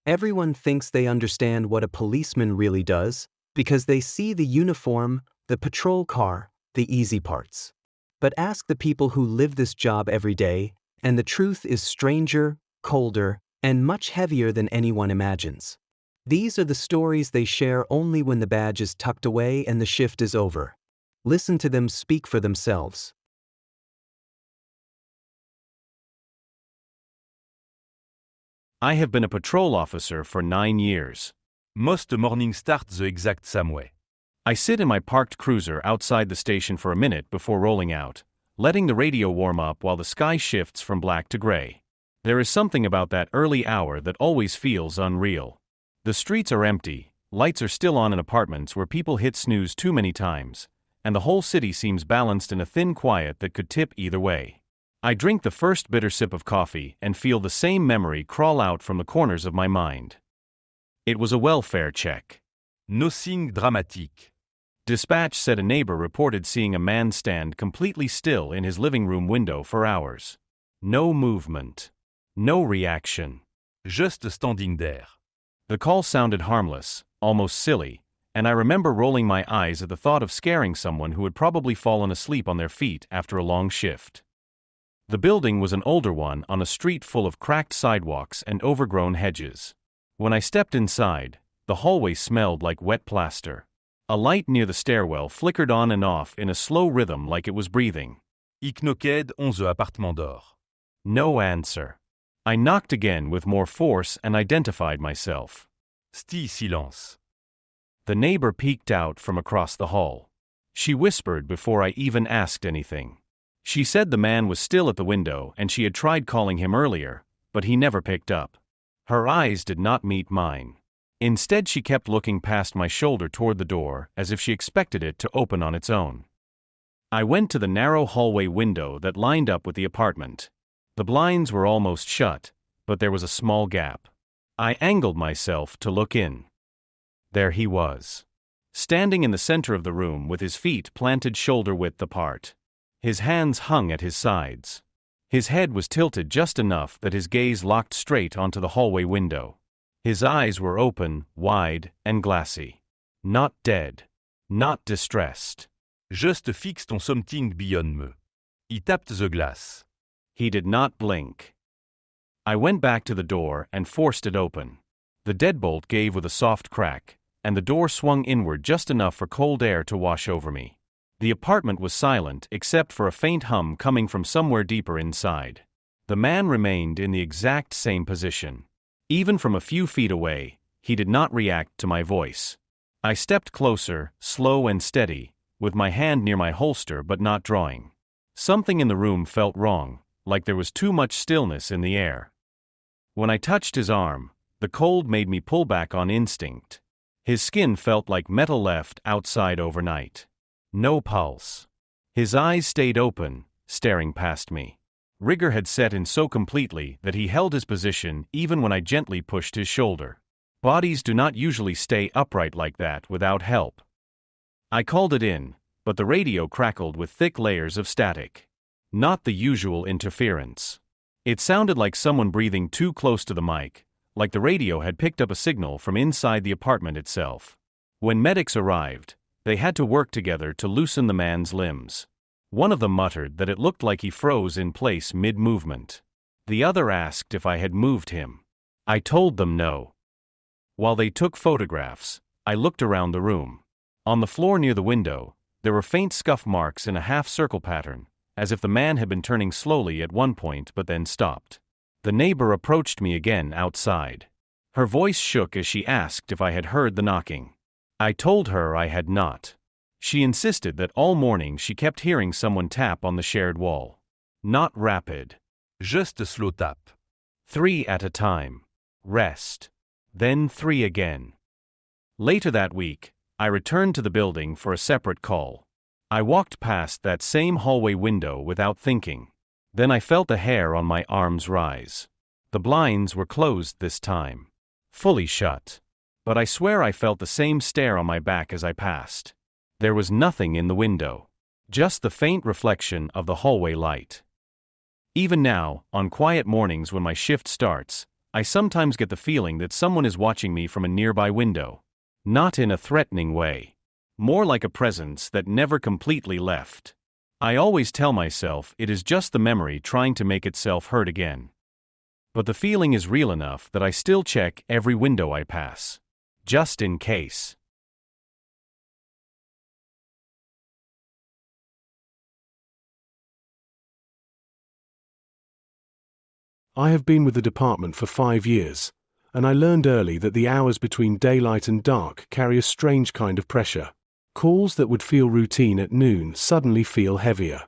Everyone thinks they understand what a policeman really does because they see the uniform, the patrol car, the easy parts. But ask the people who live this job every day, and the truth is stranger, colder, and much heavier than anyone imagines. These are the stories they share only when the badge is tucked away and the shift is over. Listen to them speak for themselves. I have been a patrol officer for 9 years. Most mornings start the exact same way. I sit in my parked cruiser outside the station for a minute before rolling out, letting the radio warm up while the sky shifts from black to gray. There is something about that early hour that always feels unreal. The streets are empty, lights are still on in apartments where people hit snooze too many times, and the whole city seems balanced in a thin quiet that could tip either way. I drink the first bitter sip of coffee and feel the same memory crawl out from the corners of my mind. It was a welfare check. Nothing dramatic. Dispatch said a neighbor reported seeing a man stand completely still in his living room window for hours. No movement. No reaction. Just standing there. The call sounded harmless, almost silly, and I remember rolling my eyes at the thought of scaring someone who had probably fallen asleep on their feet after a long shift. The building was an older one on a street full of cracked sidewalks and overgrown hedges. When I stepped inside, the hallway smelled like wet plaster. A light near the stairwell flickered on and off in a slow rhythm like it was breathing. Ik knocked on the appartement door. No answer. I knocked again with more force and identified myself. Still silence. The neighbor peeked out from across the hall. She whispered before I even asked anything. She said the man was still at the window and she had tried calling him earlier, but he never picked up. Her eyes did not meet mine. Instead, she kept looking past my shoulder toward the door as if she expected it to open on its own. I went to the narrow hallway window that lined up with the apartment. The blinds were almost shut, but there was a small gap. I angled myself to look in. There he was, standing in the center of the room with his feet planted shoulder-width apart. His hands hung at his sides. His head was tilted just enough that his gaze locked straight onto the hallway window. His eyes were open, wide, and glassy. Not dead. Not distressed. Just fixed on something beyond me. He tapped the glass. He did not blink. I went back to the door and forced it open. The deadbolt gave with a soft crack, and the door swung inward just enough for cold air to wash over me. The apartment was silent except for a faint hum coming from somewhere deeper inside. The man remained in the exact same position. Even from a few feet away, he did not react to my voice. I stepped closer, slow and steady, with my hand near my holster but not drawing. Something in the room felt wrong, like there was too much stillness in the air. When I touched his arm, the cold made me pull back on instinct. His skin felt like metal left outside overnight. No pulse. His eyes stayed open, staring past me. Rigor had set in so completely that he held his position even when I gently pushed his shoulder. Bodies do not usually stay upright like that without help. I called it in, but the radio crackled with thick layers of static. Not the usual interference. It sounded like someone breathing too close to the mic, like the radio had picked up a signal from inside the apartment itself. When medics arrived, they had to work together to loosen the man's limbs. One of them muttered that it looked like he froze in place mid-movement. The other asked if I had moved him. I told them no. While they took photographs, I looked around the room. On the floor near the window, there were faint scuff marks in a half-circle pattern, as if the man had been turning slowly at one point but then stopped. The neighbor approached me again outside. Her voice shook as she asked if I had heard the knocking. I told her I had not. She insisted that all morning she kept hearing someone tap on the shared wall. Not rapid. Just a slow tap. 3 at a time. Rest. Then 3 again. Later that week, I returned to the building for a separate call. I walked past that same hallway window without thinking. Then I felt the hair on my arms rise. The blinds were closed this time. Fully shut. But I swear I felt the same stare on my back as I passed. There was nothing in the window. Just the faint reflection of the hallway light. Even now, on quiet mornings when my shift starts, I sometimes get the feeling that someone is watching me from a nearby window. Not in a threatening way. More like a presence that never completely left. I always tell myself it is just the memory trying to make itself heard again. But the feeling is real enough that I still check every window I pass. Just in case. I have been with the department for 5 years, and I learned early that the hours between daylight and dark carry a strange kind of pressure. Calls that would feel routine at noon suddenly feel heavier.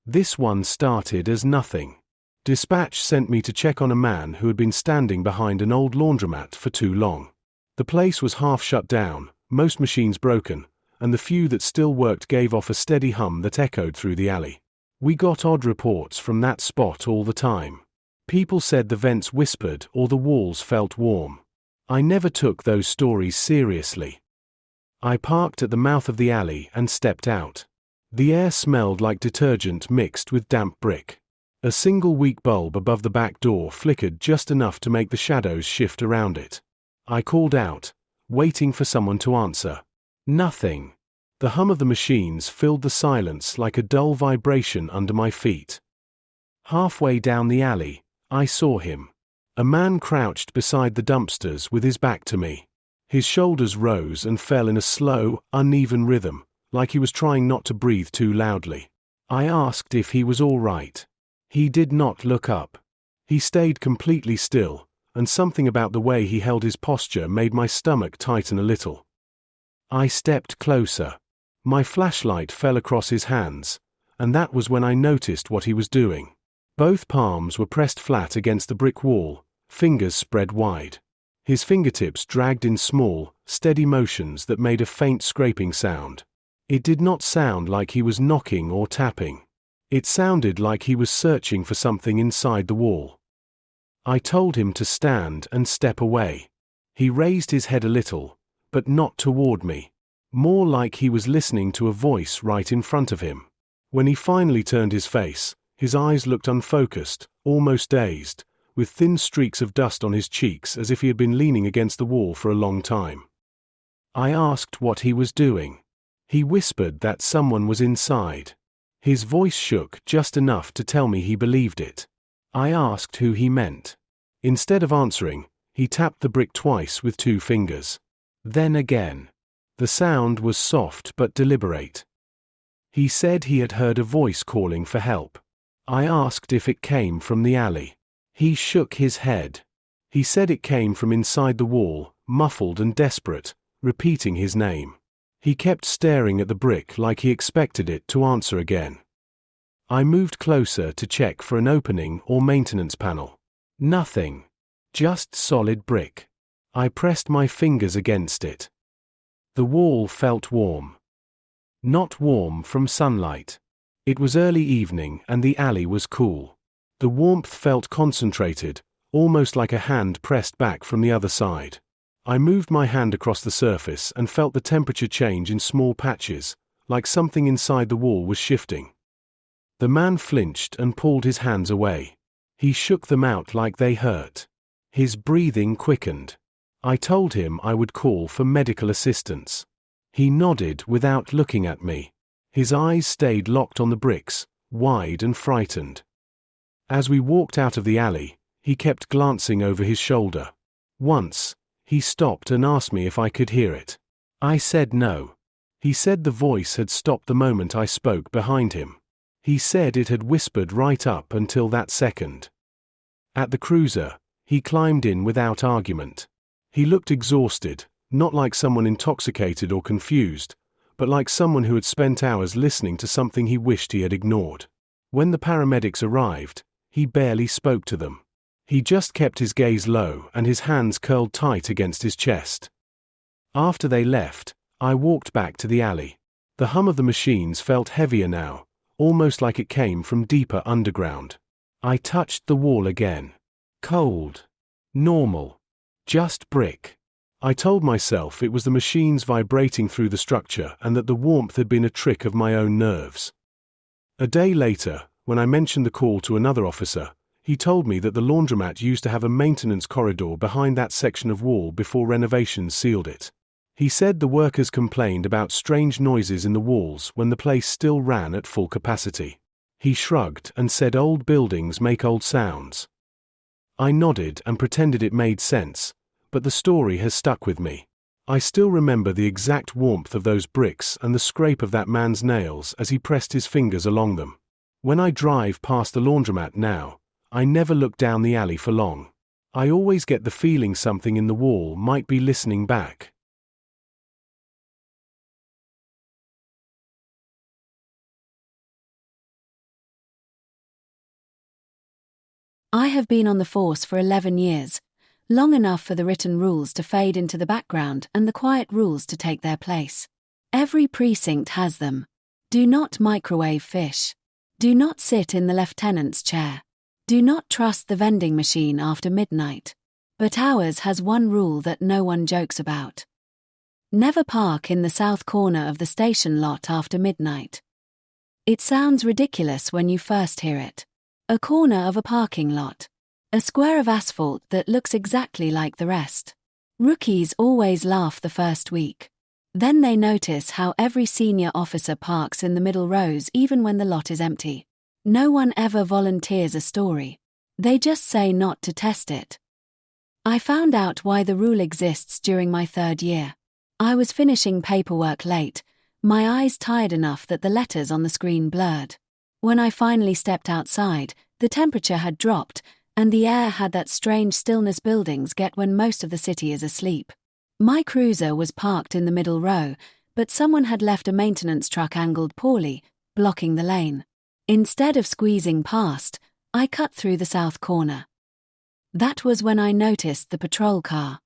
This one started as nothing. Dispatch sent me to check on a man who had been standing behind an old laundromat for too long. The place was half shut down, most machines broken, and the few that still worked gave off a steady hum that echoed through the alley. We got odd reports from that spot all the time. People said the vents whispered or the walls felt warm. I never took those stories seriously. I parked at the mouth of the alley and stepped out. The air smelled like detergent mixed with damp brick. A single weak bulb above the back door flickered just enough to make the shadows shift around it. I called out, waiting for someone to answer. Nothing. The hum of the machines filled the silence like a dull vibration under my feet. Halfway down the alley, I saw him. A man crouched beside the dumpsters with his back to me. His shoulders rose and fell in a slow, uneven rhythm, like he was trying not to breathe too loudly. I asked if he was all right. He did not look up. He stayed completely still, and something about the way he held his posture made my stomach tighten a little. I stepped closer. My flashlight fell across his hands, and that was when I noticed what he was doing. Both palms were pressed flat against the brick wall, fingers spread wide. His fingertips dragged in small, steady motions that made a faint scraping sound. It did not sound like he was knocking or tapping. It sounded like he was searching for something inside the wall. I told him to stand and step away. He raised his head a little, but not toward me. More like he was listening to a voice right in front of him. When he finally turned his face, his eyes looked unfocused, almost dazed, with thin streaks of dust on his cheeks as if he had been leaning against the wall for a long time. I asked what he was doing. He whispered that someone was inside. His voice shook just enough to tell me he believed it. I asked who he meant. Instead of answering, he tapped the brick twice with 2 fingers. Then again. The sound was soft but deliberate. He said he had heard a voice calling for help. I asked if it came from the alley. He shook his head. He said it came from inside the wall, muffled and desperate, repeating his name. He kept staring at the brick like he expected it to answer again. I moved closer to check for an opening or maintenance panel. Nothing. Just solid brick. I pressed my fingers against it. The wall felt warm. Not warm from sunlight. It was early evening and the alley was cool. The warmth felt concentrated, almost like a hand pressed back from the other side. I moved my hand across the surface and felt the temperature change in small patches, like something inside the wall was shifting. The man flinched and pulled his hands away. He shook them out like they hurt. His breathing quickened. I told him I would call for medical assistance. He nodded without looking at me. His eyes stayed locked on the bricks, wide and frightened. As we walked out of the alley, he kept glancing over his shoulder. Once, he stopped and asked me if I could hear it. I said no. He said the voice had stopped the moment I spoke behind him. He said it had whispered right up until that second. At the cruiser, he climbed in without argument. He looked exhausted, not like someone intoxicated or confused, but like someone who had spent hours listening to something he wished he had ignored. When the paramedics arrived, he barely spoke to them. He just kept his gaze low and his hands curled tight against his chest. After they left, I walked back to the alley. The hum of the machines felt heavier now, almost like it came from deeper underground. I touched the wall again. Cold. Normal. Just brick. I told myself it was the machines vibrating through the structure and that the warmth had been a trick of my own nerves. A day later, when I mentioned the call to another officer, He told me that the laundromat used to have a maintenance corridor behind that section of wall before renovations sealed it. He said the workers complained about strange noises in the walls when the place still ran at full capacity. He shrugged and said old buildings make old sounds. I nodded and pretended it made sense, but the story has stuck with me. I still remember the exact warmth of those bricks and the scrape of that man's nails as he pressed his fingers along them. When I drive past the laundromat now, I never look down the alley for long. I always get the feeling something in the wall might be listening back. I have been on the force for 11 years, long enough for the written rules to fade into the background and the quiet rules to take their place. Every precinct has them. Do not microwave fish. Do not sit in the lieutenant's chair. Do not trust the vending machine after midnight. But ours has one rule that no one jokes about. Never park in the south corner of the station lot after midnight. It sounds ridiculous when you first hear it. A corner of a parking lot. A square of asphalt that looks exactly like the rest. Rookies always laugh the first week. Then they notice how every senior officer parks in the middle rows even when the lot is empty. No one ever volunteers a story. They just say not to test it. I found out why the rule exists during my 3rd year. I was finishing paperwork late, my eyes tired enough that the letters on the screen blurred. When I finally stepped outside, the temperature had dropped, and the air had that strange stillness buildings get when most of the city is asleep. My cruiser was parked in the middle row, but someone had left a maintenance truck angled poorly, blocking the lane. Instead of squeezing past, I cut through the south corner. That was when I noticed the patrol car.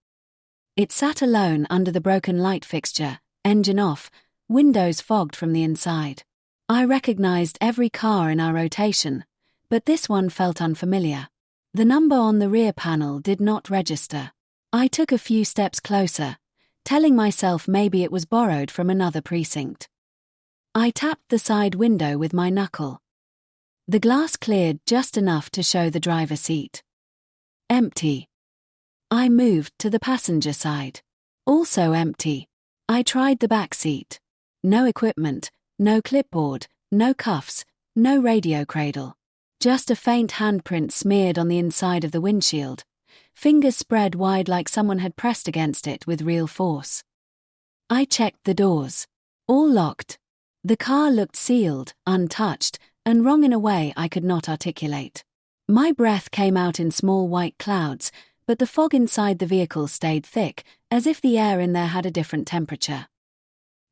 It sat alone under the broken light fixture, engine off, windows fogged from the inside. I recognized every car in our rotation, but this one felt unfamiliar. The number on the rear panel did not register. I took a few steps closer, telling myself maybe it was borrowed from another precinct. I tapped the side window with my knuckle. The glass cleared just enough to show the driver's seat. Empty. I moved to the passenger side. Also empty. I tried the back seat. No equipment. No clipboard, no cuffs, no radio cradle. Just a faint handprint smeared on the inside of the windshield, fingers spread wide like someone had pressed against it with real force. I checked the doors. All locked. The car looked sealed, untouched, and wrong in a way I could not articulate. My breath came out in small white clouds, but the fog inside the vehicle stayed thick, as if the air in there had a different temperature.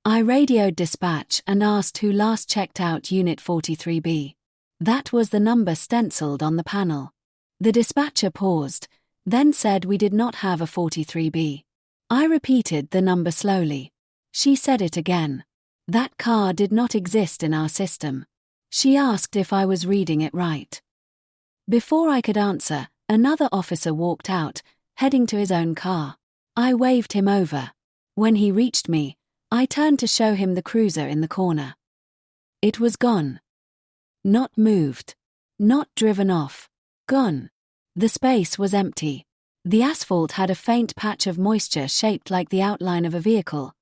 I radioed dispatch and asked who last checked out Unit 43B. That was the number stenciled on the panel. The dispatcher paused, then said we did not have a 43B. I repeated the number slowly. She said it again. That car did not exist in our system. She asked if I was reading it right. Before I could answer, another officer walked out, heading to his own car. I waved him over. When he reached me, I turned to show him the cruiser in the corner. It was gone. Not moved. Not driven off. Gone. The space was empty. The asphalt had a faint patch of moisture shaped like the outline of a vehicle,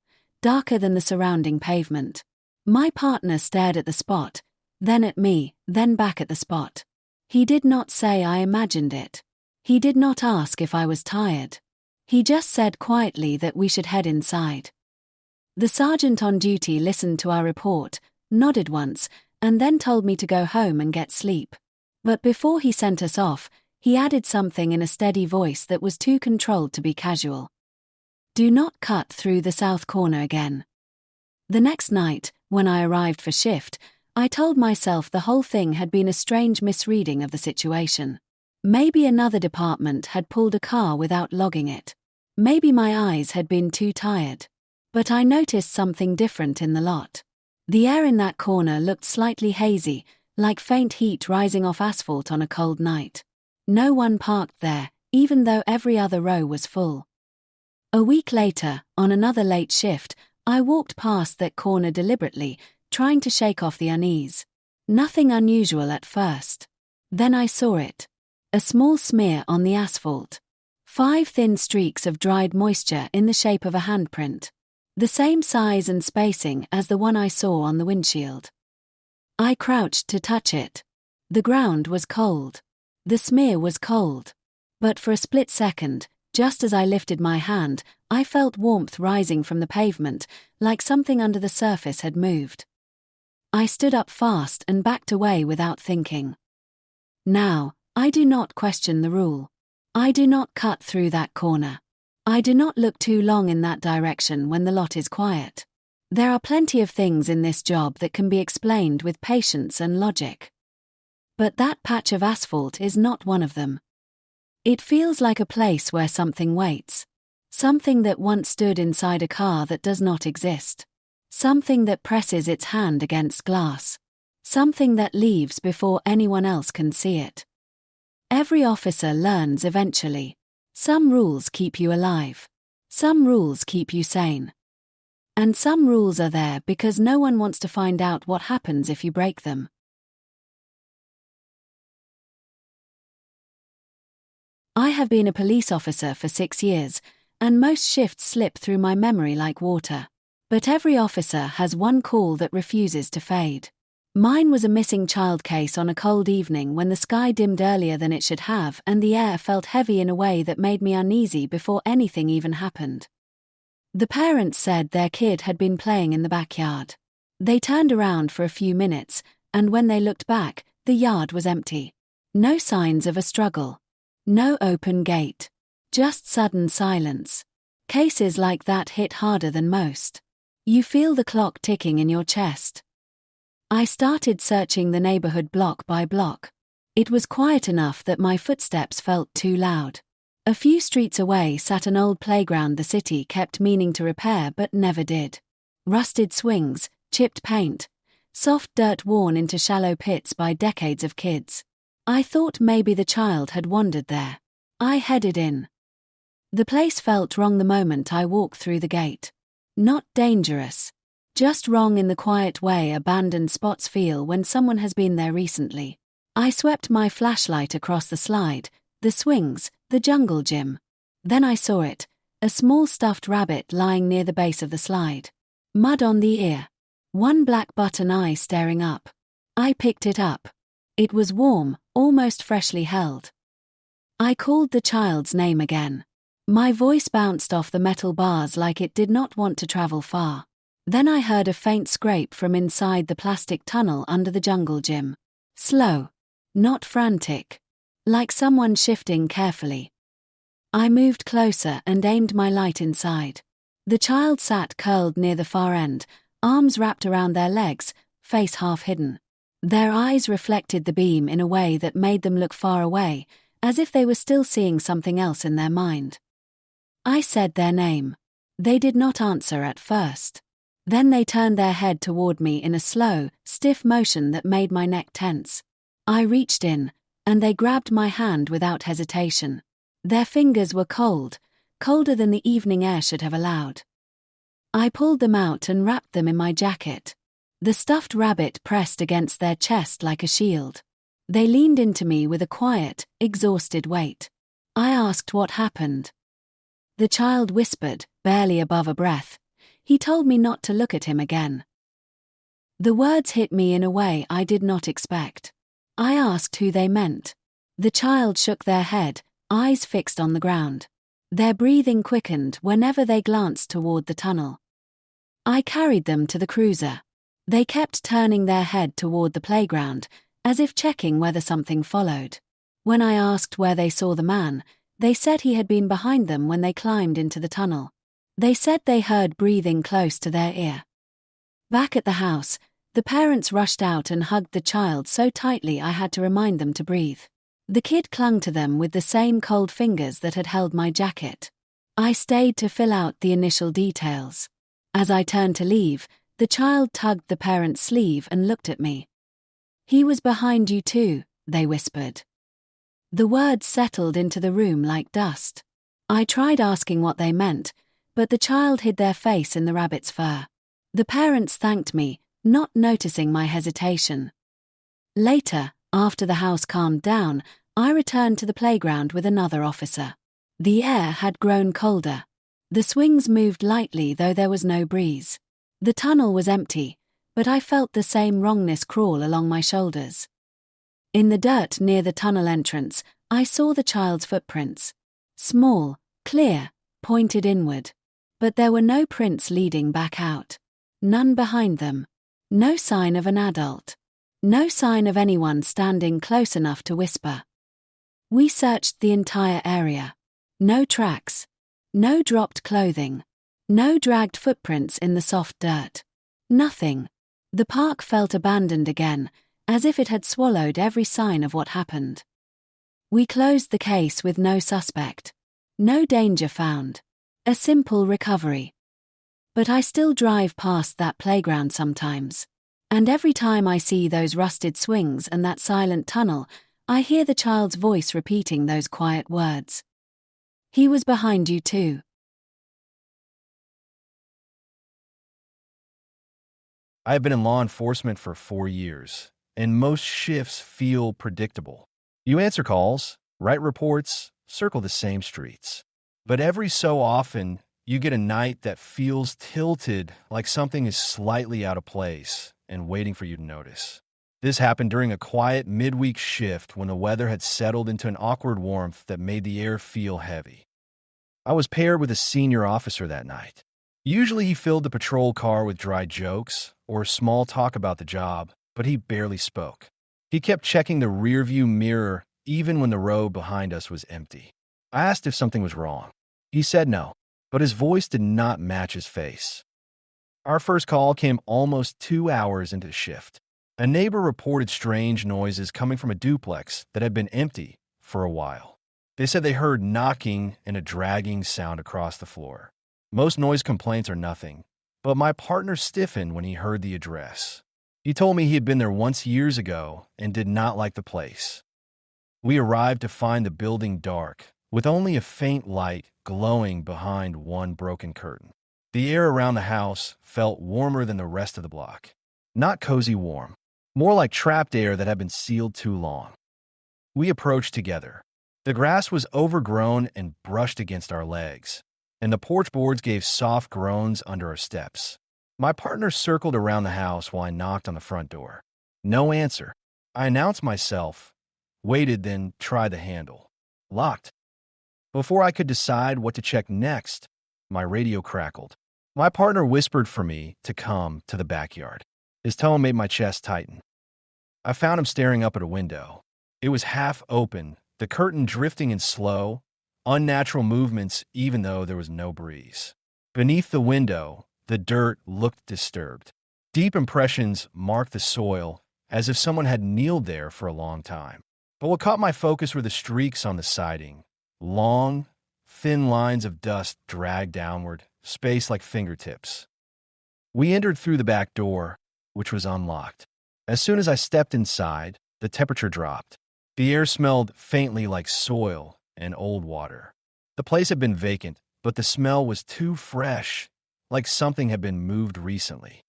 darker than the surrounding pavement. My partner stared at the spot, then at me, then back at the spot. He did not say I imagined it. He did not ask if I was tired. He just said quietly that we should head inside. The sergeant on duty listened to our report, nodded once, and then told me to go home and get sleep. But before he sent us off, he added something in a steady voice that was too controlled to be casual. Do not cut through the south corner again. The next night, when I arrived for shift, I told myself the whole thing had been a strange misreading of the situation. Maybe another department had pulled a car without logging it. Maybe my eyes had been too tired. But I noticed something different in the lot. The air in that corner looked slightly hazy, like faint heat rising off asphalt on a cold night. No one parked there, even though every other row was full. A week later, on another late shift, I walked past that corner deliberately, trying to shake off the unease. Nothing unusual at first. Then I saw it. A small smear on the asphalt. 5 thin streaks of dried moisture in the shape of a handprint. The same size and spacing as the one I saw on the windshield. I crouched to touch it. The ground was cold. The smear was cold. But for a split second, just as I lifted my hand, I felt warmth rising from the pavement, like something under the surface had moved. I stood up fast and backed away without thinking. Now, I do not question the rule. I do not cut through that corner. I do not look too long in that direction when the lot is quiet. There are plenty of things in this job that can be explained with patience and logic. But that patch of asphalt is not one of them. It feels like a place where something waits. Something that once stood inside a car that does not exist. Something that presses its hand against glass. Something that leaves before anyone else can see it. Every officer learns eventually. Some rules keep you alive. Some rules keep you sane. And some rules are there because no one wants to find out what happens if you break them. I have been a police officer for 6 years, and most shifts slip through my memory like water. But every officer has one call that refuses to fade. Mine was a missing child case on a cold evening when the sky dimmed earlier than it should have and the air felt heavy in a way that made me uneasy before anything even happened. The parents said their kid had been playing in the backyard. They turned around for a few minutes, and when they looked back, the yard was empty. No signs of a struggle. No open gate. Just sudden silence. Cases like that hit harder than most. You feel the clock ticking in your chest. I started searching the neighborhood block by block. It was quiet enough that my footsteps felt too loud. A few streets away sat an old playground the city kept meaning to repair but never did. Rusted swings, chipped paint, soft dirt worn into shallow pits by decades of kids. I thought maybe the child had wandered there. I headed in. The place felt wrong the moment I walked through the gate. Not dangerous. Just wrong in the quiet way abandoned spots feel when someone has been there recently. I swept my flashlight across the slide, the swings, the jungle gym. Then I saw it, a small stuffed rabbit lying near the base of the slide. Mud on the ear. One black button eye staring up. I picked it up. It was warm, almost freshly held. I called the child's name again. My voice bounced off the metal bars like it did not want to travel far. Then I heard a faint scrape from inside the plastic tunnel under the jungle gym. Slow. Not frantic. Like someone shifting carefully. I moved closer and aimed my light inside. The child sat curled near the far end, arms wrapped around their legs, face half hidden. Their eyes reflected the beam in a way that made them look far away, as if they were still seeing something else in their mind. I said their name. They did not answer at first. Then they turned their head toward me in a slow, stiff motion that made my neck tense. I reached in, and they grabbed my hand without hesitation. Their fingers were cold, colder than the evening air should have allowed. I pulled them out and wrapped them in my jacket. The stuffed rabbit pressed against their chest like a shield. They leaned into me with a quiet, exhausted weight. I asked what happened. The child whispered, barely above a breath. He told me not to look at him again. The words hit me in a way I did not expect. I asked who they meant. The child shook their head, eyes fixed on the ground. Their breathing quickened whenever they glanced toward the tunnel. I carried them to the cruiser. They kept turning their head toward the playground, as if checking whether something followed. When I asked where they saw the man, they said he had been behind them when they climbed into the tunnel. They said they heard breathing close to their ear. Back at the house, the parents rushed out and hugged the child so tightly I had to remind them to breathe. The kid clung to them with the same cold fingers that had held my jacket. I stayed to fill out the initial details. As I turned to leave, the child tugged the parent's sleeve and looked at me. "He was behind you too," they whispered. The words settled into the room like dust. I tried asking what they meant, but the child hid their face in the rabbit's fur. The parents thanked me, not noticing my hesitation. Later, after the house calmed down, I returned to the playground with another officer. The air had grown colder. The swings moved lightly, though there was no breeze. The tunnel was empty, but I felt the same wrongness crawl along my shoulders. In the dirt near the tunnel entrance, I saw the child's footprints. Small, clear, pointed inward. But there were no prints leading back out. None behind them. No sign of an adult. No sign of anyone standing close enough to whisper. We searched the entire area. No tracks. No dropped clothing. No dragged footprints in the soft dirt. Nothing. The park felt abandoned again, as if it had swallowed every sign of what happened. We closed the case with no suspect. No danger found. A simple recovery. But I still drive past that playground sometimes. And every time I see those rusted swings and that silent tunnel, I hear the child's voice repeating those quiet words. He was behind you too. I have been in law enforcement for 4 years, and most shifts feel predictable. You answer calls, write reports, circle the same streets. But every so often, you get a night that feels tilted, like something is slightly out of place and waiting for you to notice. This happened during a quiet midweek shift when the weather had settled into an awkward warmth that made the air feel heavy. I was paired with a senior officer that night. Usually he filled the patrol car with dry jokes or small talk about the job, but he barely spoke. He kept checking the rearview mirror even when the road behind us was empty. I asked if something was wrong. He said no, but his voice did not match his face. Our first call came almost 2 hours into the shift. A neighbor reported strange noises coming from a duplex that had been empty for a while. They said they heard knocking and a dragging sound across the floor. Most noise complaints are nothing, but my partner stiffened when he heard the address. He told me he had been there once years ago and did not like the place. We arrived to find the building dark, with only a faint light glowing behind one broken curtain. The air around the house felt warmer than the rest of the block. Not cozy warm, more like trapped air that had been sealed too long. We approached together. The grass was overgrown and brushed against our legs, and the porch boards gave soft groans under our steps. My partner circled around the house while I knocked on the front door. No answer. I announced myself, waited, then tried the handle. Locked. Before I could decide what to check next, my radio crackled. My partner whispered for me to come to the backyard. His tone made my chest tighten. I found him staring up at a window. It was half open, the curtain drifting in slow, unnatural movements even though there was no breeze. Beneath the window, the dirt looked disturbed. Deep impressions marked the soil, as if someone had kneeled there for a long time. But what caught my focus were the streaks on the siding. Long, thin lines of dust dragged downward, spaced like fingertips. We entered through the back door, which was unlocked. As soon as I stepped inside, the temperature dropped. The air smelled faintly like soil and old water. The place had been vacant, but the smell was too fresh, like something had been moved recently.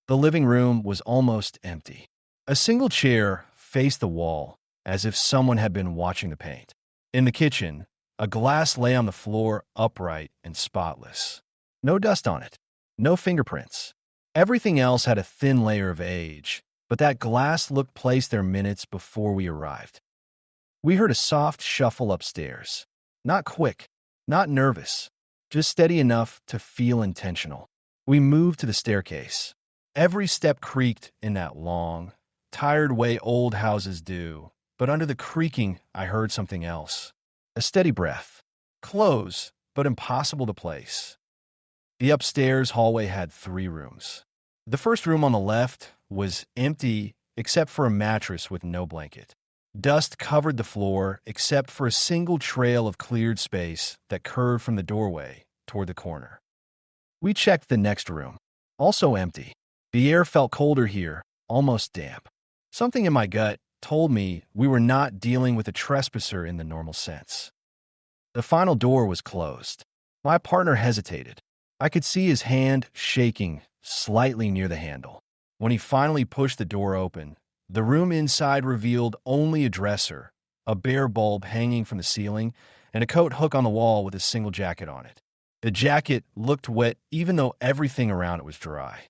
The living room was almost empty. A single chair faced the wall, as if someone had been watching the paint. In the kitchen, a glass lay on the floor upright and spotless. No dust on it, no fingerprints. Everything else had a thin layer of age, but that glass looked placed there minutes before we arrived. We heard a soft shuffle upstairs. Not quick, not nervous, just steady enough to feel intentional. We moved to the staircase. Every step creaked in that long, tired way old houses do, but under the creaking, I heard something else. A steady breath. Close, but impossible to place. The upstairs hallway had 3 rooms. The first room on the left was empty except for a mattress with no blanket. Dust covered the floor except for a single trail of cleared space that curved from the doorway toward the corner. We checked the next room. Also empty. The air felt colder here, almost damp. Something in my gut told me we were not dealing with a trespasser in the normal sense. The final door was closed. My partner hesitated. I could see his hand shaking slightly near the handle. When he finally pushed the door open, the room inside revealed only a dresser, a bare bulb hanging from the ceiling, and a coat hook on the wall with a single jacket on it. The jacket looked wet even though everything around it was dry.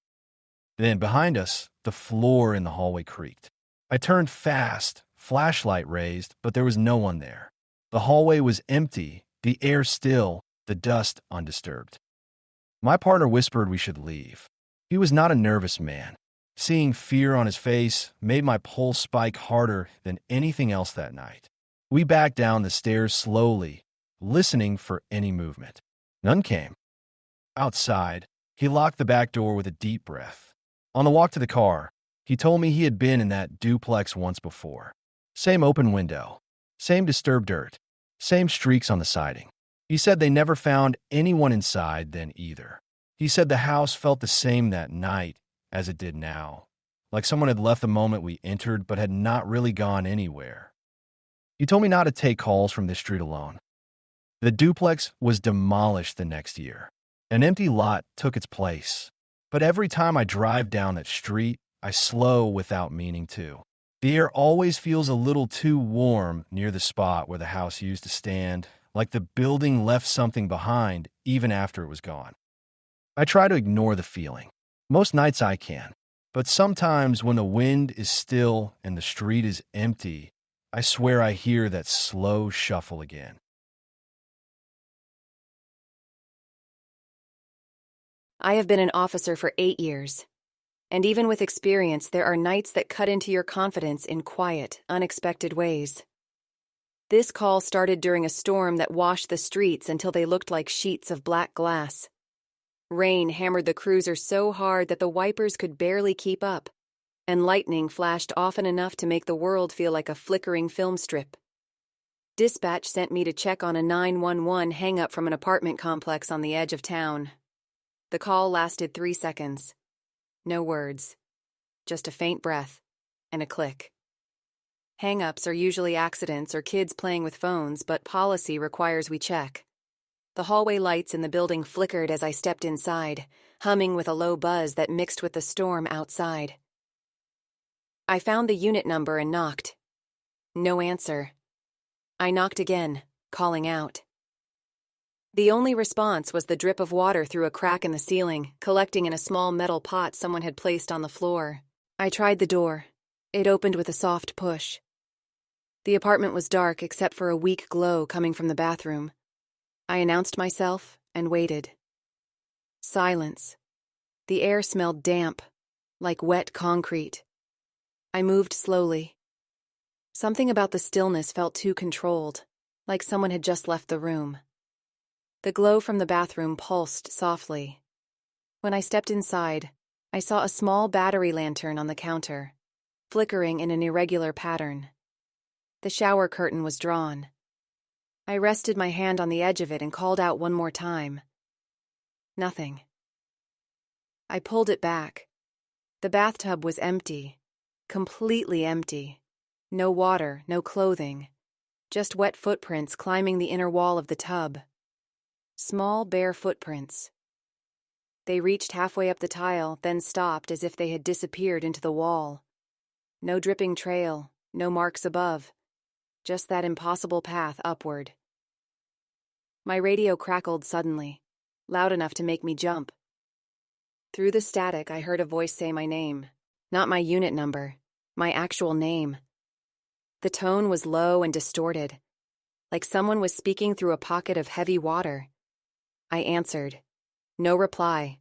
Then, behind us, the floor in the hallway creaked. I turned fast, flashlight raised, but there was no one there. The hallway was empty, the air still, the dust undisturbed. My partner whispered we should leave. He was not a nervous man. Seeing fear on his face made my pulse spike harder than anything else that night. We backed down the stairs slowly, listening for any movement. None came. Outside, he locked the back door with a deep breath. On the walk to the car, he told me he had been in that duplex once before. Same open window, same disturbed dirt, same streaks on the siding. He said they never found anyone inside then either. He said the house felt the same that night as it did now, like someone had left the moment we entered but had not really gone anywhere. He told me not to take calls from this street alone. The duplex was demolished the next year. An empty lot took its place. But every time I drive down that street, I slow without meaning to. The air always feels a little too warm near the spot where the house used to stand, like the building left something behind even after it was gone. I try to ignore the feeling. Most nights I can. But sometimes when the wind is still and the street is empty, I swear I hear that slow shuffle again. I have been an officer for 8 years. And even with experience, there are nights that cut into your confidence in quiet, unexpected ways. This call started during a storm that washed the streets until they looked like sheets of black glass. Rain hammered the cruiser so hard that the wipers could barely keep up, and lightning flashed often enough to make the world feel like a flickering film strip. Dispatch sent me to check on a 911 hang-up from an apartment complex on the edge of town. The call lasted 3 seconds. No words. Just a faint breath and a click. Hang-ups are usually accidents or kids playing with phones, but policy requires we check. The hallway lights in the building flickered as I stepped inside, humming with a low buzz that mixed with the storm outside. I found the unit number and knocked. No answer. I knocked again, calling out. The only response was the drip of water through a crack in the ceiling, collecting in a small metal pot someone had placed on the floor. I tried the door. It opened with a soft push. The apartment was dark except for a weak glow coming from the bathroom. I announced myself and waited. Silence. The air smelled damp, like wet concrete. I moved slowly. Something about the stillness felt too controlled, like someone had just left the room. The glow from the bathroom pulsed softly. When I stepped inside, I saw a small battery lantern on the counter, flickering in an irregular pattern. The shower curtain was drawn. I rested my hand on the edge of it and called out one more time. Nothing. I pulled it back. The bathtub was empty, completely empty. No water, no clothing, just wet footprints climbing the inner wall of the tub. Small, bare footprints. They reached halfway up the tile, then stopped as if they had disappeared into the wall. No dripping trail, no marks above, just that impossible path upward. My radio crackled suddenly, loud enough to make me jump. Through the static, I heard a voice say my name. Not my unit number, my actual name. The tone was low and distorted, like someone was speaking through a pocket of heavy water. I answered. No reply.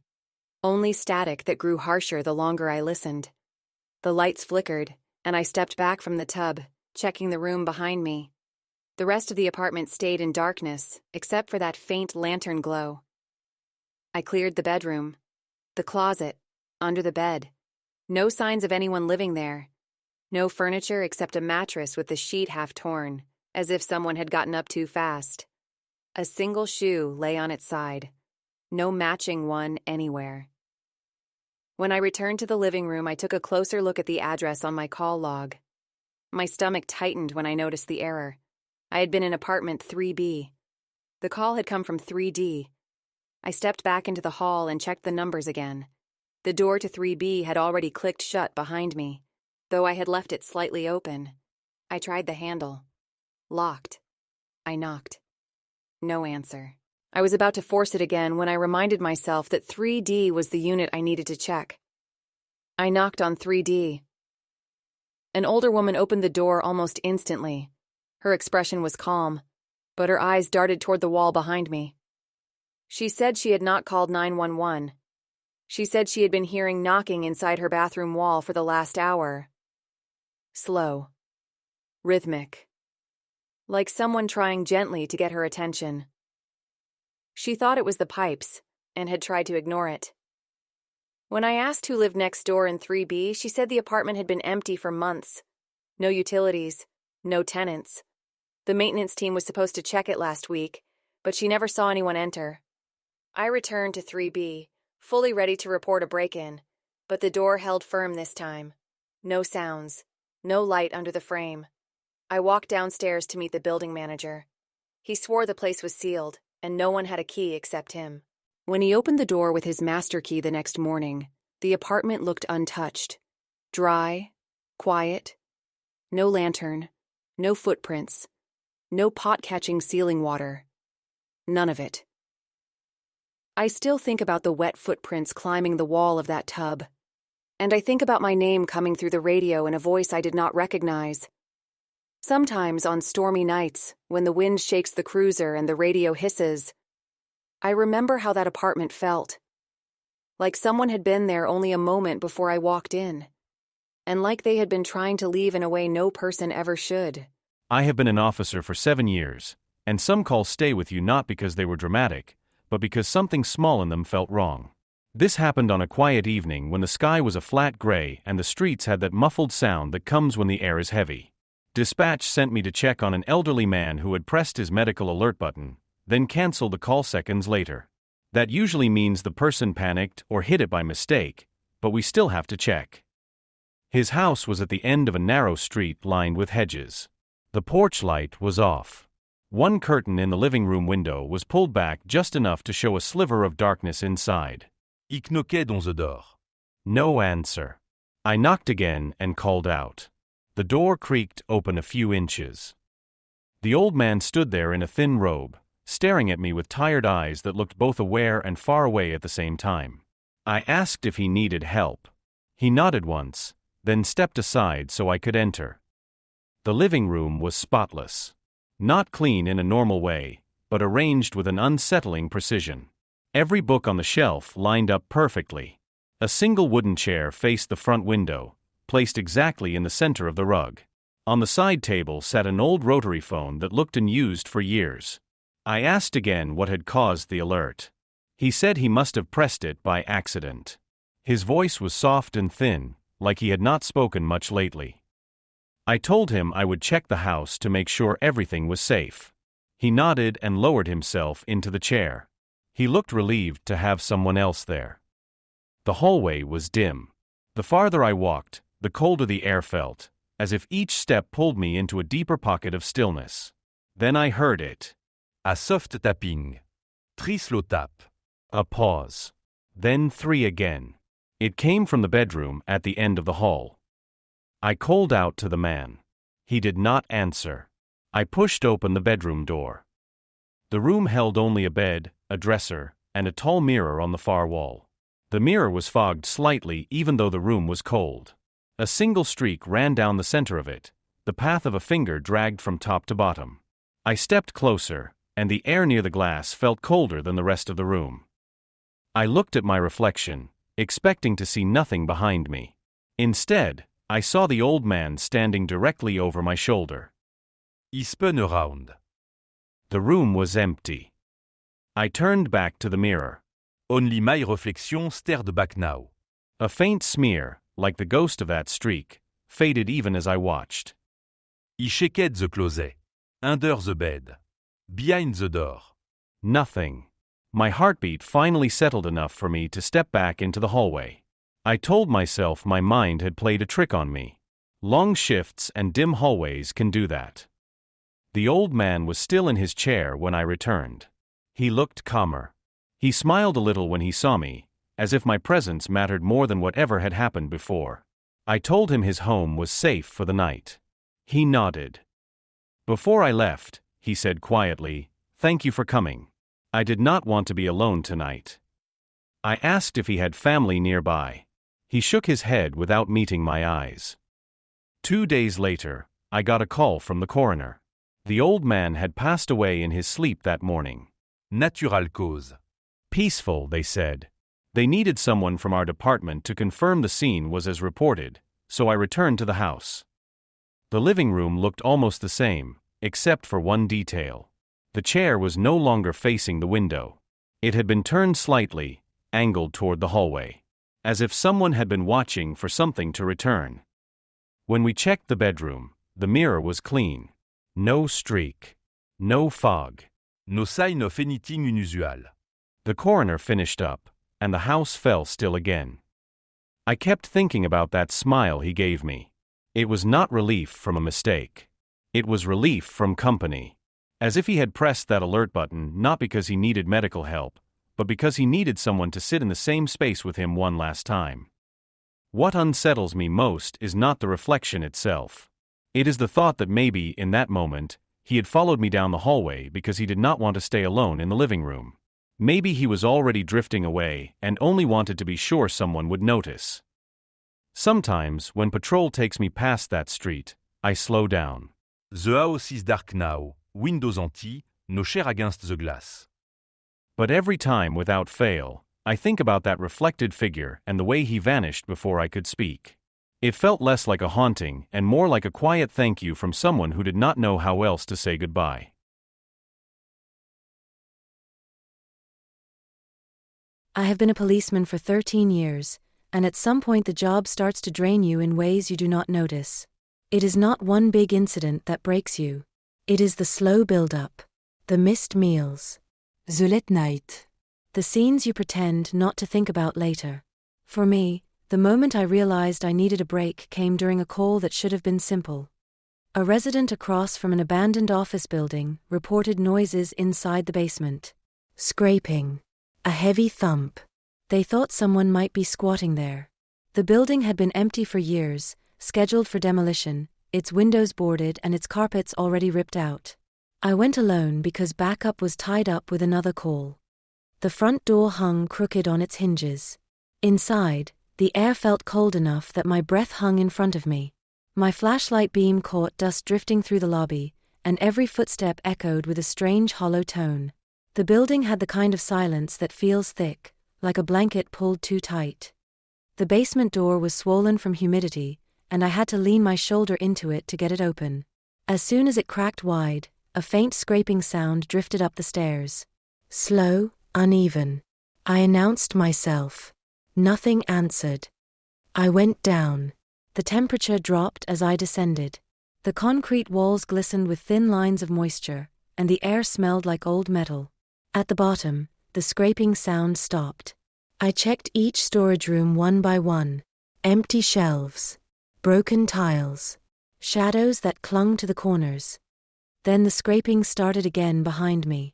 Only static that grew harsher the longer I listened. The lights flickered, and I stepped back from the tub, checking the room behind me. The rest of the apartment stayed in darkness, except for that faint lantern glow. I cleared the bedroom, the closet, under the bed. No signs of anyone living there. No furniture except a mattress with the sheet half torn, as if someone had gotten up too fast. A single shoe lay on its side. No matching one anywhere. When I returned to the living room, I took a closer look at the address on my call log. My stomach tightened when I noticed the error. I had been in apartment 3B. The call had come from 3D. I stepped back into the hall and checked the numbers again. The door to 3B had already clicked shut behind me, though I had left it slightly open. I tried the handle. Locked. I knocked. No answer. I was about to force it again when I reminded myself that 3D was the unit I needed to check. I knocked on 3D. An older woman opened the door almost instantly. Her expression was calm, but her eyes darted toward the wall behind me. She said she had not called 911. She said she had been hearing knocking inside her bathroom wall for the last hour. Slow. Rhythmic. Like someone trying gently to get her attention. She thought it was the pipes and had tried to ignore it. When I asked who lived next door in 3B, she said the apartment had been empty for months. No utilities, no tenants. The maintenance team was supposed to check it last week, but she never saw anyone enter. I returned to 3B, fully ready to report a break-in, but the door held firm this time. No sounds, no light under the frame. I walked downstairs to meet the building manager. He swore the place was sealed, and no one had a key except him. When he opened the door with his master key the next morning, the apartment looked untouched. Dry, quiet, no lantern, no footprints, no pot-catching ceiling water. None of it. I still think about the wet footprints climbing the wall of that tub. And I think about my name coming through the radio in a voice I did not recognize. Sometimes on stormy nights, when the wind shakes the cruiser and the radio hisses, I remember how that apartment felt. Like someone had been there only a moment before I walked in. And like they had been trying to leave in a way no person ever should. I have been an officer for 7 years, and some calls stay with you not because they were dramatic, but because something small in them felt wrong. This happened on a quiet evening when the sky was a flat gray and the streets had that muffled sound that comes when the air is heavy. Dispatch sent me to check on an elderly man who had pressed his medical alert button, then canceled the call seconds later. That usually means the person panicked or hit it by mistake, but we still have to check. His house was at the end of a narrow street lined with hedges. The porch light was off. One curtain in the living room window was pulled back just enough to show a sliver of darkness inside. Ik knoquais dans the door. No answer. I knocked again and called out. The door creaked open a few inches. The old man stood there in a thin robe, staring at me with tired eyes that looked both aware and far away at the same time. I asked if he needed help. He nodded once, then stepped aside so I could enter. The living room was spotless. Not clean in a normal way, but arranged with an unsettling precision. Every book on the shelf lined up perfectly. A single wooden chair faced the front window, placed exactly in the center of the rug. On the side table sat an old rotary phone that looked unused for years. I asked again what had caused the alert. He said he must have pressed it by accident. His voice was soft and thin, like he had not spoken much lately. I told him I would check the house to make sure everything was safe. He nodded and lowered himself into the chair. He looked relieved to have someone else there. The hallway was dim. The farther I walked, the colder the air felt, as if each step pulled me into a deeper pocket of stillness. Then I heard it. A soft tapping. Très slow tap. A pause. Then 3 again. It came from the bedroom at the end of the hall. I called out to the man. He did not answer. I pushed open the bedroom door. The room held only a bed, a dresser, and a tall mirror on the far wall. The mirror was fogged slightly even though the room was cold. A single streak ran down the center of it, the path of a finger dragged from top to bottom. I stepped closer, and the air near the glass felt colder than the rest of the room. I looked at my reflection, expecting to see nothing behind me. Instead, I saw the old man standing directly over my shoulder. He spun around. The room was empty. I turned back to the mirror. Only my reflection stared back now. A faint smear, like the ghost of that streak, faded even as I watched. He checked the closet. Under the bed. Behind the door. Nothing. My heartbeat finally settled enough for me to step back into the hallway. I told myself my mind had played a trick on me. Long shifts and dim hallways can do that. The old man was still in his chair when I returned. He looked calmer. He smiled a little when he saw me, as if my presence mattered more than whatever had happened before. I told him his home was safe for the night. He nodded. Before I left, he said quietly, "Thank you for coming. I did not want to be alone tonight." I asked if he had family nearby. He shook his head without meeting my eyes. 2 days later, I got a call from the coroner. The old man had passed away in his sleep that morning. Natural cause. Peaceful, they said. They needed someone from our department to confirm the scene was as reported, so I returned to the house. The living room looked almost the same, except for one detail. The chair was no longer facing the window. It had been turned slightly, angled toward the hallway, as if someone had been watching for something to return. When we checked the bedroom, the mirror was clean. No streak. No fog. No sign of anything unusual. The coroner finished up, and the house fell still again. I kept thinking about that smile he gave me. It was not relief from a mistake. It was relief from company. As if he had pressed that alert button not because he needed medical help, but because he needed someone to sit in the same space with him one last time. What unsettles me most is not the reflection itself. It is the thought that maybe, in that moment, he had followed me down the hallway because he did not want to stay alone in the living room. Maybe he was already drifting away and only wanted to be sure someone would notice. Sometimes, when patrol takes me past that street, I slow down. The house is dark now, windows empty, no chair against the glass. But every time without fail, I think about that reflected figure and the way he vanished before I could speak. It felt less like a haunting and more like a quiet thank you from someone who did not know how else to say goodbye. I have been a policeman for 13 years, and at some point the job starts to drain you in ways you do not notice. It is not one big incident that breaks you. It is the slow build-up, the missed meals, the late night, the scenes you pretend not to think about later. For me, the moment I realized I needed a break came during a call that should have been simple. A resident across from an abandoned office building reported noises inside the basement. Scraping. A heavy thump. They thought someone might be squatting there. The building had been empty for years, scheduled for demolition, its windows boarded and its carpets already ripped out. I went alone because backup was tied up with another call. The front door hung crooked on its hinges. Inside, the air felt cold enough that my breath hung in front of me. My flashlight beam caught dust drifting through the lobby, and every footstep echoed with a strange hollow tone. The building had the kind of silence that feels thick, like a blanket pulled too tight. The basement door was swollen from humidity, and I had to lean my shoulder into it to get it open. As soon as it cracked wide, a faint scraping sound drifted up the stairs. Slow, uneven. I announced myself. Nothing answered. I went down. The temperature dropped as I descended. The concrete walls glistened with thin lines of moisture, and the air smelled like old metal. At the bottom, the scraping sound stopped. I checked each storage room one by one. Empty shelves. Broken tiles. Shadows that clung to the corners. Then the scraping started again behind me.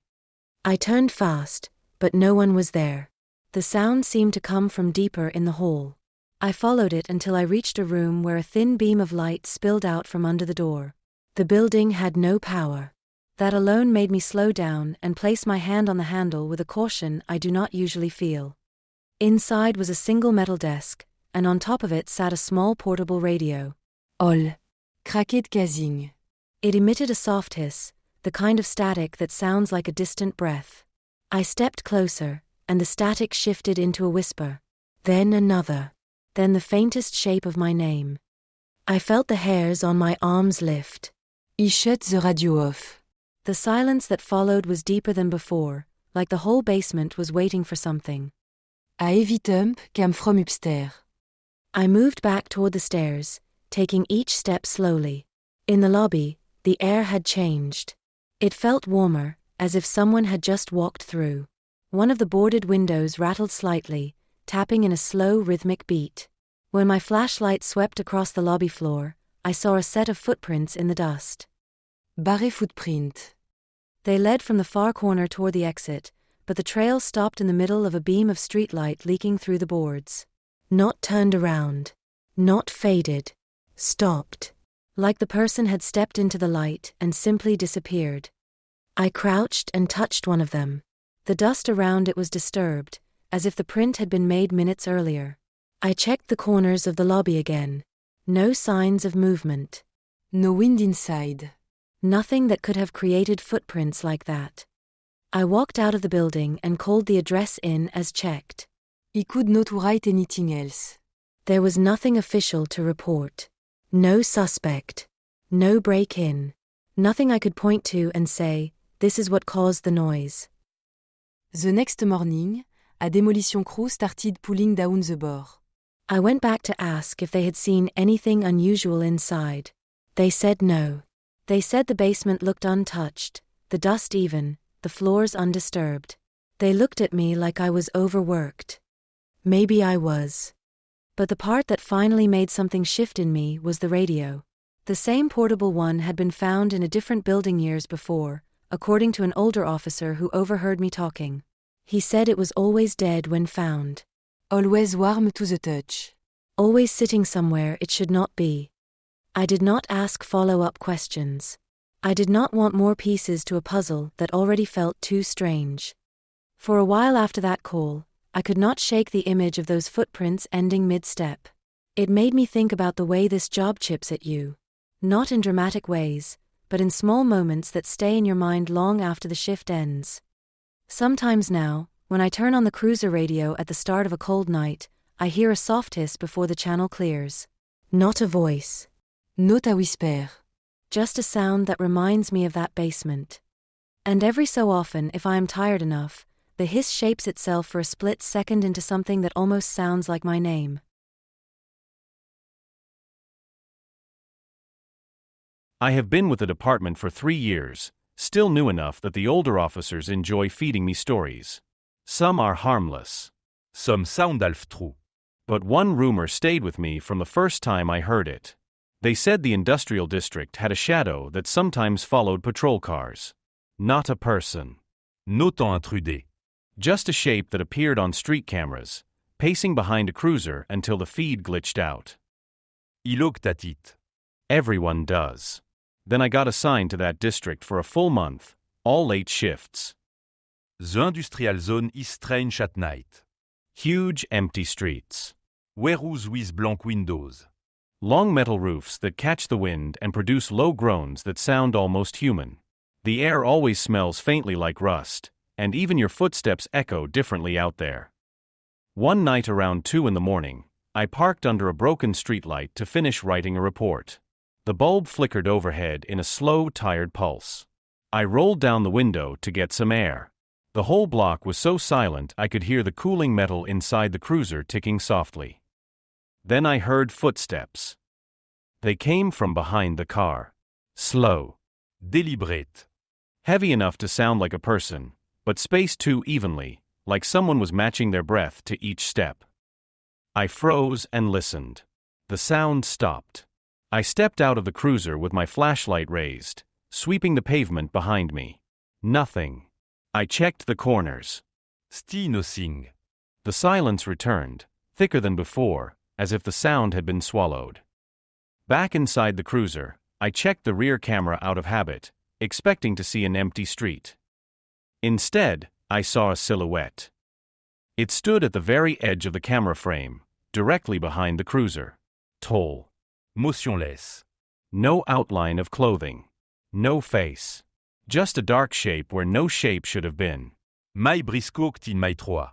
I turned fast, but no one was there. The sound seemed to come from deeper in the hall. I followed it until I reached a room where a thin beam of light spilled out from under the door. The building had no power. That alone made me slow down and place my hand on the handle with a caution I do not usually feel. Inside was a single metal desk, and on top of it sat a small portable radio. Ol. Craquet de casing. It emitted a soft hiss, the kind of static that sounds like a distant breath. I stepped closer, and the static shifted into a whisper. Then another. Then the faintest shape of my name. I felt the hairs on my arms lift. I shut the radio off. The silence that followed was deeper than before, like the whole basement was waiting for something. I evitum cam from upstairs. I moved back toward the stairs, taking each step slowly. In the lobby, the air had changed. It felt warmer, as if someone had just walked through. One of the boarded windows rattled slightly, tapping in a slow rhythmic beat. When my flashlight swept across the lobby floor, I saw a set of footprints in the dust. Barré footprint. They led from the far corner toward the exit, but the trail stopped in the middle of a beam of streetlight leaking through the boards. Not turned around. Not faded. Stopped. like the person had stepped into the light and simply disappeared. I crouched and touched one of them. The dust around it was disturbed, as if the print had been made minutes earlier. I checked the corners of the lobby again. No signs of movement. No wind inside. Nothing that could have created footprints like that. I walked out of the building and called the address in as checked. He could not write anything else. There was nothing official to report. No suspect. No break-in. Nothing I could point to and say, this is what caused the noise. The next morning, a demolition crew started pulling down the bar. I went back to ask if they had seen anything unusual inside. They said no. They said the basement looked untouched, the dust even, the floors undisturbed. They looked at me like I was overworked. Maybe I was. But the part that finally made something shift in me was the radio. The same portable one had been found in a different building years before, according to an older officer who overheard me talking. He said it was always dead when found. Always warm to the touch. Always sitting somewhere it should not be. I did not ask follow-up questions. I did not want more pieces to a puzzle that already felt too strange. For a while after that call, I could not shake the image of those footprints ending mid-step. It made me think about the way this job chips at you. Not in dramatic ways, but in small moments that stay in your mind long after the shift ends. Sometimes now, when I turn on the cruiser radio at the start of a cold night, I hear a soft hiss before the channel clears. Not a voice. Not a whisper. Just a sound that reminds me of that basement. And every so often, if I am tired enough, the hiss shapes itself for a split second into something that almost sounds like my name. I have been with the department for 3 years, still new enough that the older officers enjoy feeding me stories. Some are harmless. Some sound half true. But one rumor stayed with me from the first time I heard it. They said the industrial district had a shadow that sometimes followed patrol cars. Not a person. N'autant intruder. Just a shape that appeared on street cameras, pacing behind a cruiser until the feed glitched out. Il looked at it. Everyone does. Then I got assigned to that district for a full month, all late shifts. The industrial zone is strange at night. Huge empty streets. Warehouse with blank windows. Long metal roofs that catch the wind and produce low groans that sound almost human. The air always smells faintly like rust, and even your footsteps echo differently out there. One night around 2 a.m, I parked under a broken streetlight to finish writing a report. The bulb flickered overhead in a slow, tired pulse. I rolled down the window to get some air. The whole block was so silent I could hear the cooling metal inside the cruiser ticking softly. Then I heard footsteps. They came from behind the car. Slow. Deliberate. Heavy enough to sound like a person, but spaced too evenly, like someone was matching their breath to each step. I froze and listened. The sound stopped. I stepped out of the cruiser with my flashlight raised, sweeping the pavement behind me. Nothing. I checked the corners. Still nothing. The silence returned, thicker than before, as if the sound had been swallowed. Back inside the cruiser, I checked the rear camera out of habit, expecting to see an empty street. Instead, I saw a silhouette. It stood at the very edge of the camera frame, directly behind the cruiser. Tall. Motionless. No outline of clothing. No face. Just a dark shape where no shape should have been. Mai briscourt in mai trois.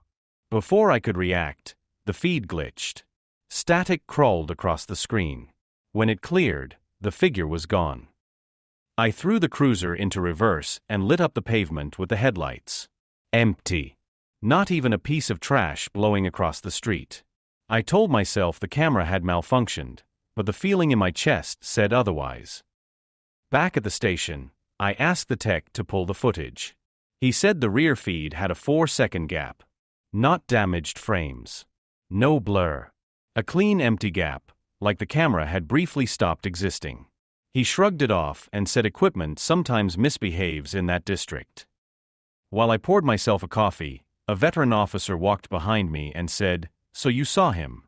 Before I could react, the feed glitched. Static crawled across the screen. When it cleared, the figure was gone. I threw the cruiser into reverse and lit up the pavement with the headlights. Empty. Not even a piece of trash blowing across the street. I told myself the camera had malfunctioned, but the feeling in my chest said otherwise. Back at the station, I asked the tech to pull the footage. He said the rear feed had a 4-second gap. Not damaged frames. No blur. A clean empty gap, like the camera had briefly stopped existing. He shrugged it off and said equipment sometimes misbehaves in that district. While I poured myself a coffee, a veteran officer walked behind me and said, "So you saw him?"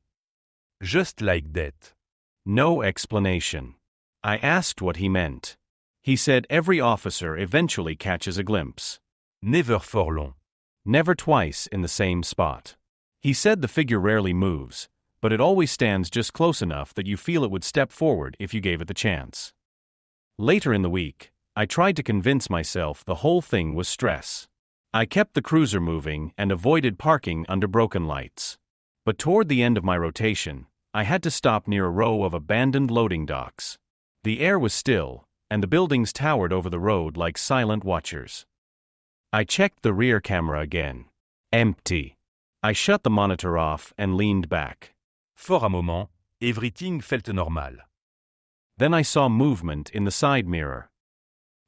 Just like that. No explanation. I asked what he meant. He said every officer eventually catches a glimpse. Never for long. Never twice in the same spot. He said the figure rarely moves, but it always stands just close enough that you feel it would step forward if you gave it the chance. Later in the week, I tried to convince myself the whole thing was stress. I kept the cruiser moving and avoided parking under broken lights. But toward the end of my rotation, I had to stop near a row of abandoned loading docks. The air was still, and the buildings towered over the road like silent watchers. I checked the rear camera again. Empty. I shut the monitor off and leaned back. For un moment, everything felt normal. Then I saw movement in the side mirror.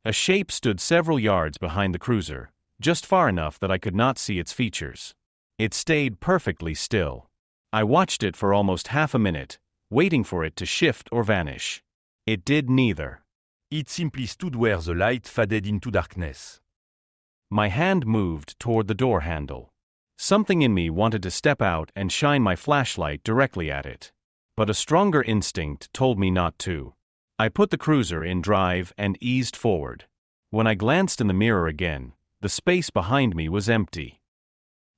A shape stood several yards behind the cruiser, just far enough that I could not see its features. It stayed perfectly still. I watched it for almost half a minute, waiting for it to shift or vanish. It did neither. It simply stood where the light faded into darkness. My hand moved toward the door handle. Something in me wanted to step out and shine my flashlight directly at it. But a stronger instinct told me not to. I put the cruiser in drive and eased forward. When I glanced in the mirror again, the space behind me was empty.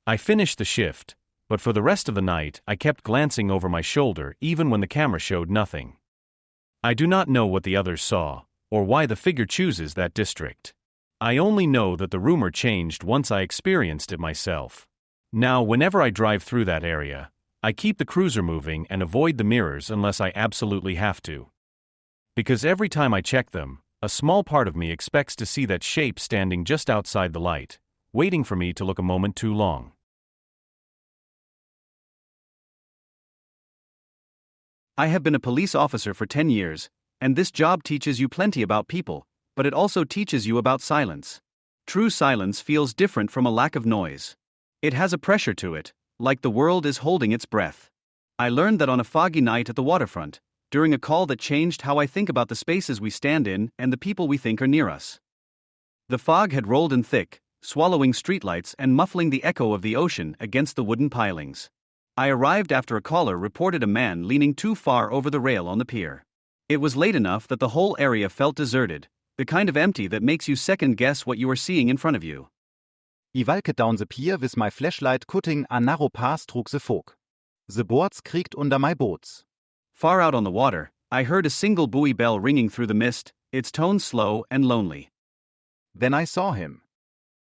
I finished the shift, but for the rest of the night I kept glancing over my shoulder even when the camera showed nothing. I do not know what the others saw, or why the figure chooses that district. I only know that the rumor changed once I experienced it myself. Now, whenever I drive through that area, I keep the cruiser moving and avoid the mirrors unless I absolutely have to. Because every time I check them, a small part of me expects to see that shape standing just outside the light, waiting for me to look a moment too long. I have been a police officer for 10 years, and this job teaches you plenty about people, but it also teaches you about silence. True silence feels different from a lack of noise. It has a pressure to it, like the world is holding its breath. I learned that on a foggy night at the waterfront, during a call that changed how I think about the spaces we stand in and the people we think are near us. The fog had rolled in thick, swallowing streetlights and muffling the echo of the ocean against the wooden pilings. I arrived after a caller reported a man leaning too far over the rail on the pier. It was late enough that the whole area felt deserted, the kind of empty that makes you second-guess what you are seeing in front of you. I walked down the pier with my flashlight cutting a narrow path through the fog. The boards creaked under my boats. Far out on the water, I heard a single buoy bell ringing through the mist, its tone slow and lonely. Then I saw him.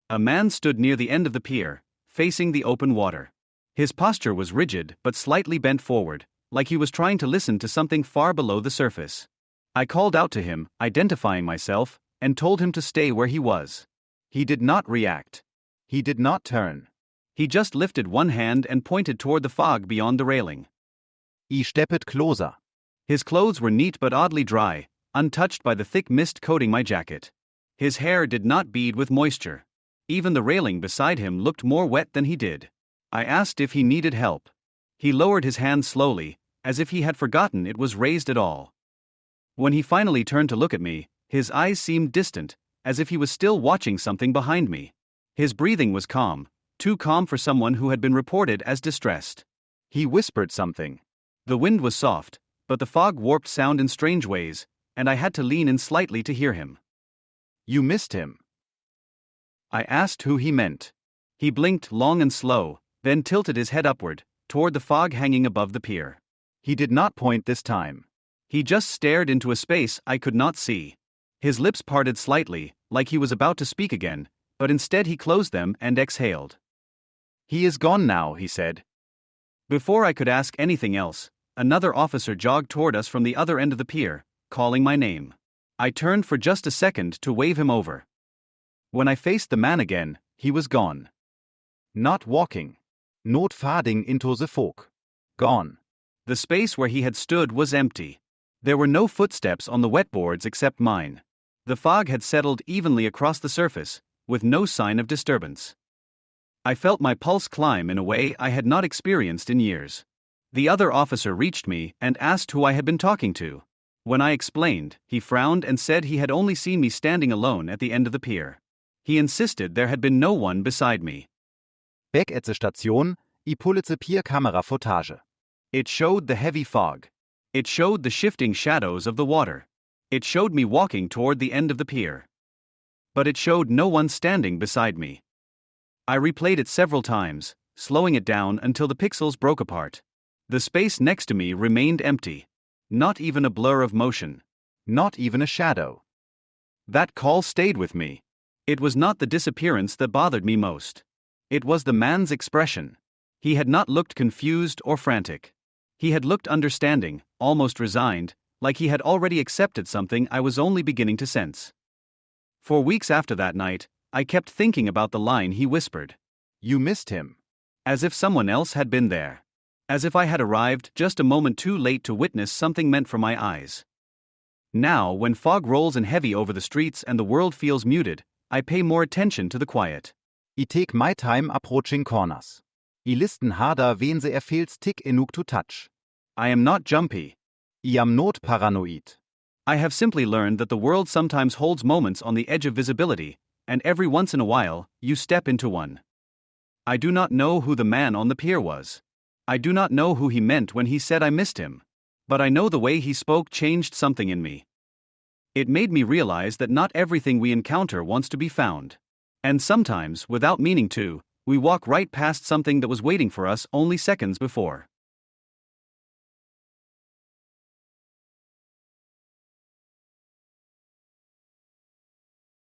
A man stood near the end of the pier, facing the open water. His posture was rigid but slightly bent forward, like he was trying to listen to something far below the surface. I called out to him, identifying myself, and told him to stay where he was. He did not react. He did not turn. He just lifted one hand and pointed toward the fog beyond the railing. I stepped closer. His clothes were neat but oddly dry, untouched by the thick mist coating my jacket. His hair did not bead with moisture. Even the railing beside him looked more wet than he did. I asked if he needed help. He lowered his hand slowly, as if he had forgotten it was raised at all. When he finally turned to look at me, his eyes seemed distant, as if he was still watching something behind me. His breathing was calm, too calm for someone who had been reported as distressed. He whispered something. The wind was soft, but the fog warped sound in strange ways, and I had to lean in slightly to hear him. You missed him. I asked who he meant. He blinked long and slow, then tilted his head upward, toward the fog hanging above the pier. He did not point this time. He just stared into a space I could not see. His lips parted slightly, like he was about to speak again, but instead he closed them and exhaled. He is gone now, he said. Before I could ask anything else, another officer jogged toward us from the other end of the pier, calling my name. I turned for just a second to wave him over. When I faced the man again, he was gone. Not walking. Not fading into the fog. Gone. The space where he had stood was empty. There were no footsteps on the wet boards except mine. The fog had settled evenly across the surface, with no sign of disturbance. I felt my pulse climb in a way I had not experienced in years. The other officer reached me and asked who I had been talking to. When I explained, he frowned and said he had only seen me standing alone at the end of the pier. He insisted there had been no one beside me. Back at the station, I pulled the pier camera footage. It showed the heavy fog. It showed the shifting shadows of the water. It showed me walking toward the end of the pier. But it showed no one standing beside me. I replayed it several times, slowing it down until the pixels broke apart. The space next to me remained empty. Not even a blur of motion. Not even a shadow. That call stayed with me. It was not the disappearance that bothered me most. It was the man's expression. He had not looked confused or frantic. He had looked understanding, almost resigned, like he had already accepted something I was only beginning to sense. For weeks after that night, I kept thinking about the line he whispered. You missed him. As if someone else had been there. As if I had arrived just a moment too late to witness something meant for my eyes. Now, when fog rolls in heavy over the streets and the world feels muted, I pay more attention to the quiet. I take my time approaching corners. I listen harder wen se erfehls tick enug to touch. I am not jumpy. I am not paranoid. I have simply learned that the world sometimes holds moments on the edge of visibility, and every once in a while, you step into one. I do not know who the man on the pier was. I do not know who he meant when he said I missed him. But I know the way he spoke changed something in me. It made me realize that not everything we encounter wants to be found. And sometimes, without meaning to, we walk right past something that was waiting for us only seconds before.